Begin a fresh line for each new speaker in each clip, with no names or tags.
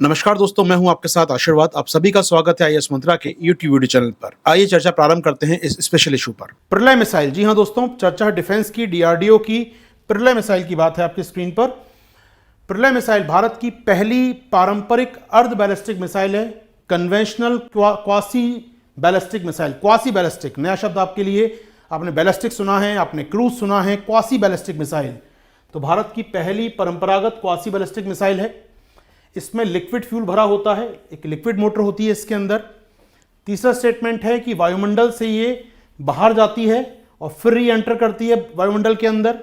नमस्कार दोस्तों, मैं हूं आपके साथ आशीर्वाद। आप सभी का स्वागत है आईएएस मंत्रा के यूट्यूब वीडियो चैनल पर। आइए चर्चा प्रारंभ करते हैं इस स्पेशल इशू पर। प्रलय मिसाइल। जी हां दोस्तों, चर्चा है डिफेंस की, डीआरडीओ की। प्रलय मिसाइल की बात है आपकी स्क्रीन पर। प्रलय मिसाइल भारत की पहली पारंपरिक अर्ध बैलिस्टिक मिसाइल है। Conventional quasi ballistic missile. Quasi ballistic नया शब्द आपके लिए। आपने बैलिस्टिक सुना है, आपने क्रूज सुना है, क्वासी बैलिस्टिक मिसाइल। तो भारत की पहली परंपरागत क्वासी बैलिस्टिक मिसाइल है। इसमें लिक्विड फ्यूल भरा होता है, एक लिक्विड मोटर होती है इसके अंदर। तीसरा स्टेटमेंट है कि वायुमंडल से ये बाहर जाती है और फिर री एंटर करती है वायुमंडल के अंदर।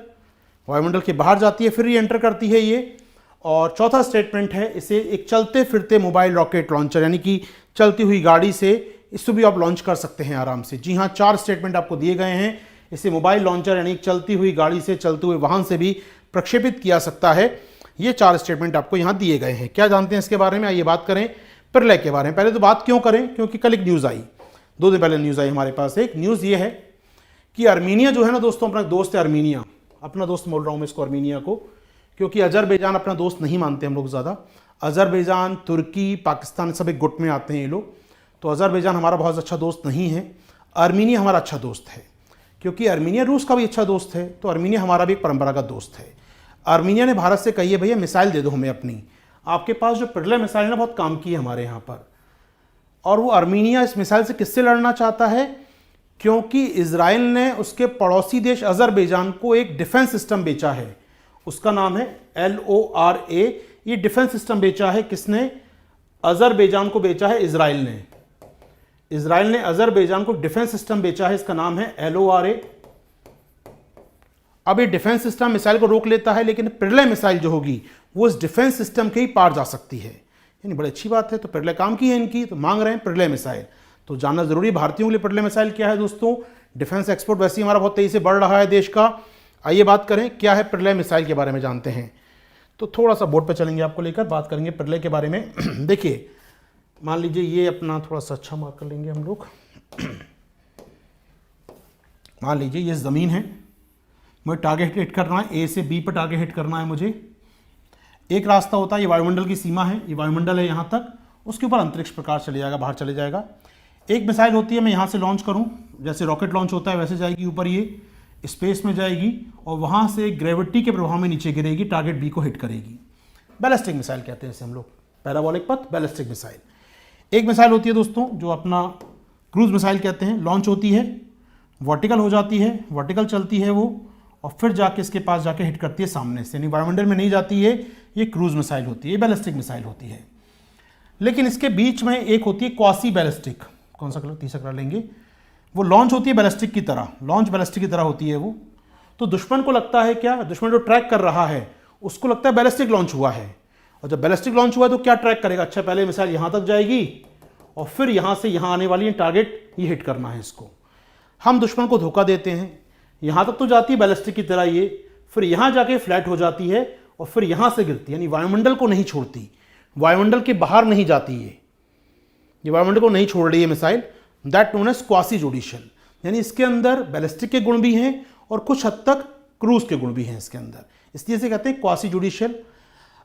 वायुमंडल के बाहर जाती है, फिर री एंटर करती है ये। और चौथा स्टेटमेंट है, इसे एक चलते फिरते मोबाइल रॉकेट लॉन्चर, यानी कि चलती हुई गाड़ी से इसको भी आप लॉन्च कर सकते हैं आराम से। जी हाँ, 4 स्टेटमेंट आपको दिए गए हैं। इसे मोबाइल लॉन्चर यानी चलती हुई गाड़ी से, चलते हुए वाहन से भी प्रक्षेपित किया सकता है। ये 4 स्टेटमेंट आपको यहां दिए गए हैं। क्या जानते हैं इसके बारे में? आइए बात करें प्रलय के बारे में। पहले तो बात क्यों करें, क्योंकि कल एक न्यूज़ आई, 2 दिन पहले न्यूज़ आई हमारे पास। एक न्यूज़ ये है कि अर्मीनिया जो है ना दोस्तों, अपना दोस्त है अर्मीनिया, अपना दोस्त बोल रहा हूं मैं इसको, अर्मीनिया को, क्योंकि अजरबैजान अपना दोस्त नहीं मानते हम लोग ज़्यादा। अजरबैजान, तुर्की, पाकिस्तान सब एक गुट में आते हैं ये लोग। तो अजरबैजान हमारा बहुत अच्छा दोस्त नहीं है, अर्मीनिया हमारा अच्छा दोस्त है। क्योंकि अर्मीनिया रूस का भी अच्छा दोस्त है, तो अर्मीनिया हमारा भी एक परंपरागत दोस्त है। अर्मीनिया ने भारत से कही है, भैया मिसाइल दे दो हमें अपनी। आपके पास जो प्रलय मिसाइल है ना, बहुत काम की है हमारे यहाँ पर। और वो अर्मीनिया इस मिसाइल से किससे लड़ना चाहता है? क्योंकि इजराइल ने उसके पड़ोसी देश अजरबैजान को एक डिफेंस सिस्टम बेचा है। उसका नाम है LORA। ये डिफेंस सिस्टम बेचा है किसने? अजरबैजान को बेचा है इजराइल ने। इजराइल ने अजरबैजान को डिफेंस सिस्टम बेचा है, इसका नाम है LORA। अब ये डिफेंस सिस्टम मिसाइल को रोक लेता है, लेकिन प्रलय मिसाइल जो होगी वो इस डिफेंस सिस्टम के ही पार जा सकती है। यानी बड़ी अच्छी बात है। तो प्रलय काम की है इनकी, तो मांग रहे हैं प्रलय मिसाइल। तो जानना जरूरी, भारतीयों के लिए प्रलय मिसाइल क्या है दोस्तों। डिफेंस एक्सपोर्ट वैसे ही हमारा बहुत तेजी से बढ़ रहा है देश का। आइए बात करें क्या है प्रलय मिसाइल के बारे में जानते हैं। तो थोड़ा सा बोर्ड पर चलेंगे, आपको लेकर बात करेंगे प्रलय के बारे में। देखिए, मान लीजिए ये अपना थोड़ा सा अच्छा मार्क कर लेंगे हम लोग। मान लीजिए ये ज़मीन है, मुझे टारगेट हिट करना है, ए से बी पर टारगेट हिट करना है मुझे। एक रास्ता होता है, ये वायुमंडल की सीमा है, ये वायुमंडल है यहाँ तक, उसके ऊपर अंतरिक्ष प्रकाश चले जाएगा, बाहर चले जाएगा। एक मिसाइल होती है, मैं यहाँ से लॉन्च करूँ, जैसे रॉकेट लॉन्च होता है वैसे जाएगी ऊपर, ये स्पेस में जाएगी और वहाँ से ग्रेविटी के प्रभाव में नीचे गिरेगी, टारगेट बी को हिट करेगी। बैलिस्टिक मिसाइल कहते हैं इसे हम लोग, पैराबोलिक पथ, बैलिस्टिक मिसाइल। एक मिसाइल होती है दोस्तों जो अपना क्रूज मिसाइल कहते हैं, लॉन्च होती है, वर्टिकल हो जाती है, वर्टिकल चलती है वो, और फिर जाके इसके पास जाके हिट करती है सामने से, यानी वायुमंडल में नहीं जाती है। ये क्रूज मिसाइल होती है, ये बैलिस्टिक मिसाइल होती है। लेकिन इसके बीच में एक होती है क्वासी बैलिस्टिक। कौन सा कलर? तीसरा कलर लेंगे। वो लॉन्च होती है बैलिस्टिक की तरह, लॉन्च बैलिस्टिक की तरह होती है वो। तो दुश्मन को लगता है क्या, दुश्मन जो ट्रैक कर रहा है उसको लगता है बैलिस्टिक लॉन्च हुआ है। और जब बैलिस्टिक लॉन्च हुआ है तो क्या ट्रैक करेगा? अच्छा, पहले मिसाइल यहाँ तक जाएगी और फिर यहाँ से यहाँ आने वाली टारगेट ये हिट करना है इसको। हम दुश्मन को धोखा देते हैं, यहाँ तक तो जाती है बैलिस्टिक की तरह ये, फिर यहाँ जाके फ्लैट हो जाती है और फिर यहाँ से गिरती है, यानी वायुमंडल को नहीं छोड़ती, वायुमंडल के बाहर नहीं जाती ये वायुमंडल को नहीं छोड़ रही है missile. That known as quasi judicial, यानी इसके अंदर बैलिस्टिक के गुण भी हैं और कुछ हद तक क्रूज के गुण भी हैं इसके अंदर, इसलिए से कहते हैं क्वासी जुडिशियल।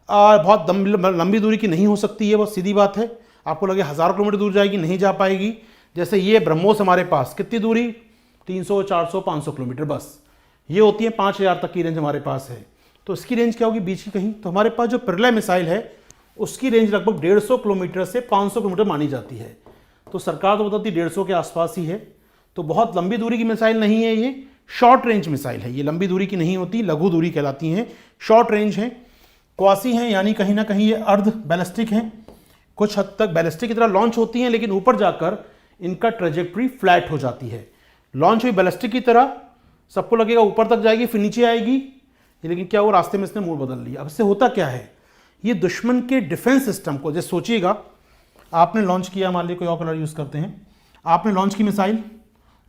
बहुत लंबी दूरी की नहीं हो सकती है, बहुत सीधी बात है। आपको लगे 1000 किलोमीटर दूर जाएगी, नहीं जा पाएगी। जैसे ये ब्रह्मोस हमारे पास कितनी दूरी, 300, 400, 500 किलोमीटर, बस ये होती है। 5000 तक की रेंज हमारे पास है। तो इसकी रेंज क्या होगी, बीच की कहीं। तो हमारे पास जो प्रलय मिसाइल है उसकी रेंज लगभग 150 किलोमीटर से 500 किलोमीटर मानी जाती है। तो सरकार तो बताती 150 के आसपास ही है। तो बहुत लंबी दूरी की मिसाइल नहीं है, ये शॉर्ट रेंज मिसाइल है। ये लंबी दूरी की नहीं होती, लघु दूरी कहलाती हैं, शॉर्ट रेंज है, क्वासी हैं, यानी कहीं ना कहीं ये अर्ध बैलिस्टिक हैं। कुछ हद तक बैलिस्टिक की तरह लॉन्च होती हैं, लेकिन ऊपर जाकर इनका ट्रेजेक्ट्री फ्लैट हो जाती है। लॉन्च हुई बैलिस्टिक की तरह, सबको लगेगा ऊपर तक जाएगी फिर नीचे आएगी, लेकिन क्या वो रास्ते में इसने मूड बदल लिया। अब इससे होता क्या है, ये दुश्मन के डिफेंस सिस्टम को, जैसे सोचिएगा आपने लॉन्च किया, मान लीजिए कोई और कलर यूज़ करते हैं, आपने लॉन्च की मिसाइल,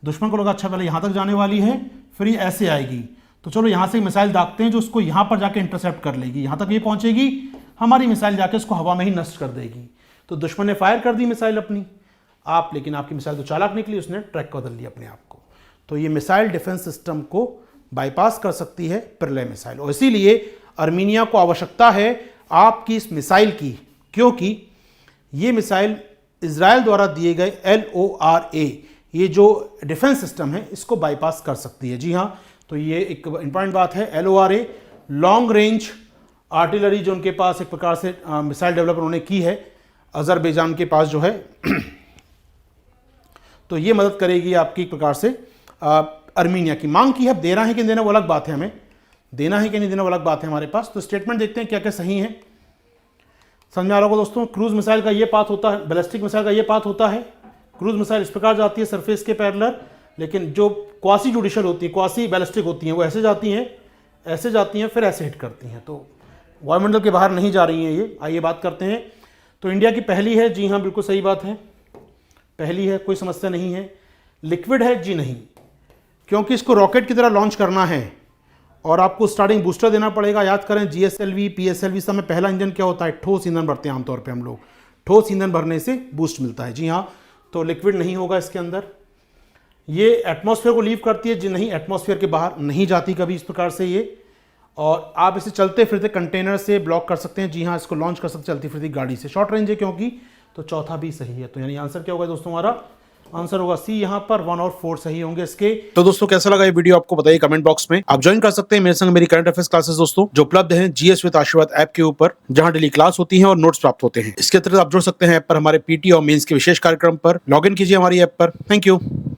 दुश्मन को लगा अच्छा पहले यहाँ तक जाने वाली है, फिर ये ऐसे आएगी, तो चलो यहाँ से मिसाइल दागते हैं जो उसको यहाँ पर जाके इंटरसेप्ट कर लेगी, यहाँ तक ये पहुँचेगी, हमारी मिसाइल जाके उसको हवा में ही नष्ट कर देगी। तो दुश्मन ने फायर कर दी मिसाइल अपनी, लेकिन आपकी मिसाइल तो चालाक निकली, उसने ट्रैक बदल लिया अपने आप को। तो ये मिसाइल डिफेंस सिस्टम को बाईपास कर सकती है प्रलय मिसाइल, और इसीलिए अर्मीनिया को आवश्यकता है आपकी इस मिसाइल की, क्योंकि ये मिसाइल इजराइल द्वारा दिए गए LORA, ये जो डिफेंस सिस्टम है, इसको बाईपास कर सकती है। जी हाँ, तो ये एक इंपॉर्टेंट बात है। LORA लॉन्ग रेंज आर्टिलरी, जो उनके पास एक प्रकार से मिसाइल डेवलप उन्होंने की है अजरबैजान के पास जो है, तो ये मदद करेगी आपकी एक प्रकार से अर्मीनिया की। मांग की है, अब दे रहा है कि नहीं देना वो अलग बात है, हमें देना है कि नहीं देना वो अलग बात है हमारे पास। तो स्टेटमेंट देखते हैं क्या क्या सही है, समझ में आ रहा होगा दोस्तों। क्रूज मिसाइल का ये पाथ होता है, बैलिस्टिक मिसाइल का ये पाथ होता है। क्रूज मिसाइल इस प्रकार जाती है सरफेस के पैरेलल, लेकिन जो क्वासी जुडिशियल होती है, क्वासी बैलिस्टिक होती हैं, वो ऐसे जाती हैं, ऐसे जाती हैं, फिर ऐसे हिट करती हैं, तो वायुमंडल के बाहर नहीं जा रही हैं ये। आइए बात करते हैं। तो इंडिया की पहली है, जी हाँ बिल्कुल सही बात है, पहली है, कोई समस्या नहीं है। लिक्विड है, जी नहीं, क्योंकि इसको रॉकेट की तरह लॉन्च करना है और आपको स्टार्टिंग बूस्टर देना पड़ेगा। याद करें GSLV PSLV सब में पहला इंजन क्या होता है, ठोस ईंधन भरते हैं आमतौर पे हम लोग, ठोस ईंधन भरने से बूस्ट मिलता है। जी हाँ, तो लिक्विड नहीं होगा इसके अंदर। ये एटमॉस्फेयर को लीव करती है, जी नहीं, एटमॉस्फेयर के बाहर नहीं जाती कभी इस प्रकार से ये। और आप इसे चलते फिरते कंटेनर से ब्लॉक कर सकते हैं, जी हाँ, इसको लॉन्च कर सकते चलती फिरती गाड़ी से। शॉर्ट रेंज है क्योंकि, तो चौथा भी सही है। तो यानी आंसर क्या होगा दोस्तों, हमारा आंसर होगा सी। यहाँ पर 1 और 4 सही होंगे इसके। तो दोस्तों कैसा लगा ये वीडियो आपको बताइए कमेंट बॉक्स में। आप ज्वाइन कर सकते हैं मेरे संग मेरी करंट अफेयर्स क्लासेस दोस्तों, जो उपलब्ध हैं GS विद आशीर्वाद ऐप के ऊपर, जहां डेली क्लास होती है और नोट्स प्राप्त होते हैं। इसके अतिरिक्त आप जुड़ सकते हैं ऐप पर हमारे PT और मेंस के विशेष कार्यक्रम पर। लॉग इन कीजिए हमारी ऐप पर। Thank you.